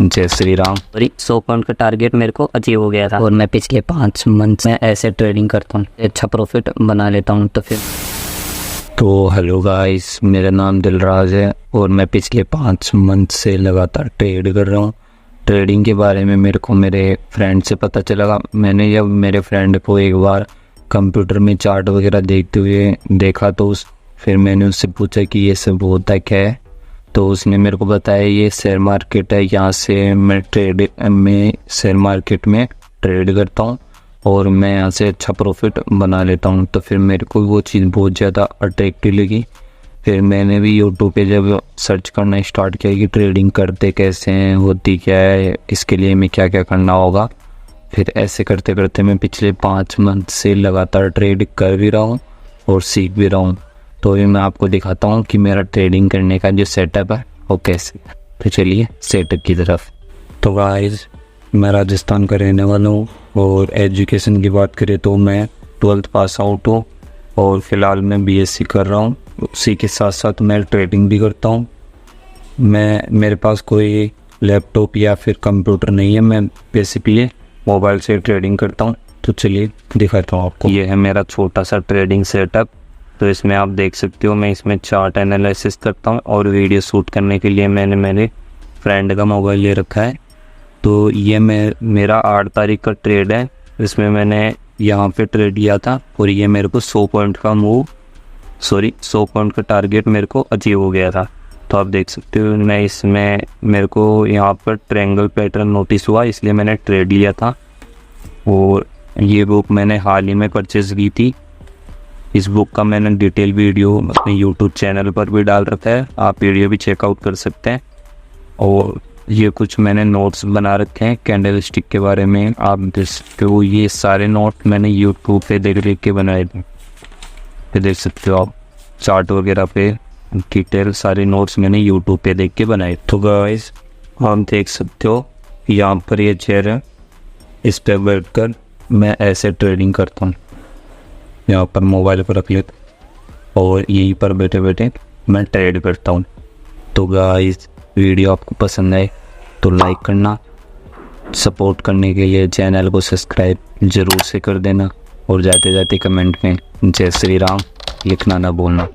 जय Shri Ram. Sorry 100 point का target मेरे को अचीव हो गया था और मैं पिछले 5 मंथ में ऐसे ट्रेडिंग करता हूँ, अच्छा प्रॉफिट बना लेता हूँ। तो हेलो गाइस, मेरा नाम दिलराज है और मैं पिछले 5 मंथ से लगातार ट्रेड कर रहा हूँ। ट्रेडिंग के बारे में मेरे को मेरे फ्रेंड से पता चला। मैंने जब मेरे फ्रेंड को एक बार कंप्यूटर में चार्ट वगैरह देखते हुए देखा तो फिर मैंने उससे पूछा कि ये सब होता क्या है। तो उसने मेरे को बताया ये शेयर मार्केट है, यहाँ से मैं शेयर मार्केट में ट्रेड करता हूँ और मैं यहाँ से अच्छा प्रॉफिट बना लेता हूँ। तो फिर मेरे को वो चीज़ बहुत ज़्यादा अट्रैक्टिव लगी। फिर मैंने भी यूट्यूब पे जब सर्च करना स्टार्ट किया कि ट्रेडिंग करते कैसे हैं, होती क्या है, इसके लिए मैं क्या क्या करना होगा। फिर ऐसे करते करते मैं पिछले 5 मंथ से लगातार ट्रेड कर भी रहा हूँ और सीख भी रहा हूँ। तो अभी मैं आपको दिखाता हूँ कि मेरा ट्रेडिंग करने का जो सेटअप है वो कैसे है। तो चलिए सेटअप की तरफ। तो गाइस, मैं राजस्थान का रहने वाला हूँ और एजुकेशन की बात करें तो मैं 12th पास आउट हूँ और फ़िलहाल मैं बीएससी कर रहा हूँ। उसी के साथ साथ मैं ट्रेडिंग भी करता हूँ। मेरे पास कोई लैपटॉप या फिर कंप्यूटर नहीं है, मैं बेसिकली मोबाइल से ट्रेडिंग करता हूँ। तो चलिए दिखाता हूँ आपको। ये है मेरा छोटा सा ट्रेडिंग सेटअप। तो इसमें आप देख सकते हो मैं इसमें चार्ट एनालिसिस करता हूँ और वीडियो शूट करने के लिए मैंने मेरे फ्रेंड का मोबाइल ले रखा है। तो ये मेरा 8 तारीख का ट्रेड है। इसमें मैंने यहाँ पे ट्रेड किया था और ये मेरे को 100 पॉइंट का टारगेट मेरे को अचीव हो गया था। तो आप देख सकते हो मैं इसमें मेरे को यहाँ पर ट्रायंगल पैटर्न नोटिस हुआ, इसलिए मैंने ट्रेड लिया था। और ये बुक मैंने हाल ही में परचेज़ की थी। इस बुक का मैंने डिटेल वीडियो अपने यूट्यूब चैनल पर भी डाल रखा है, आप वीडियो भी चेकआउट कर सकते हैं। और ये कुछ मैंने नोट्स बना रखे हैं कैंडल स्टिक के बारे में, आप देख सकते हो। ये सारे नोट मैंने यूट्यूब पे देख के बनाए थे। फिर देख सकते हो आप चार्ट वगैरह पे डिटेल सारे नोट्स मैंने यूट्यूब पे देख के बनाए। तो गाइस, आप देख सकते हो यहाँ पर ये चेयर है, इस पर बैठकर मैं ऐसे ट्रेडिंग करता हूँ। यहाँ पर मोबाइल पर रख लेता और यहीं पर बैठे बैठे मैं ट्रेड करता हूँ। तो गाइस, वीडियो आपको पसंद आए तो लाइक करना, सपोर्ट करने के लिए चैनल को सब्सक्राइब ज़रूर से कर देना और जाते जाते कमेंट में जय श्री राम लिखना ना भूलना।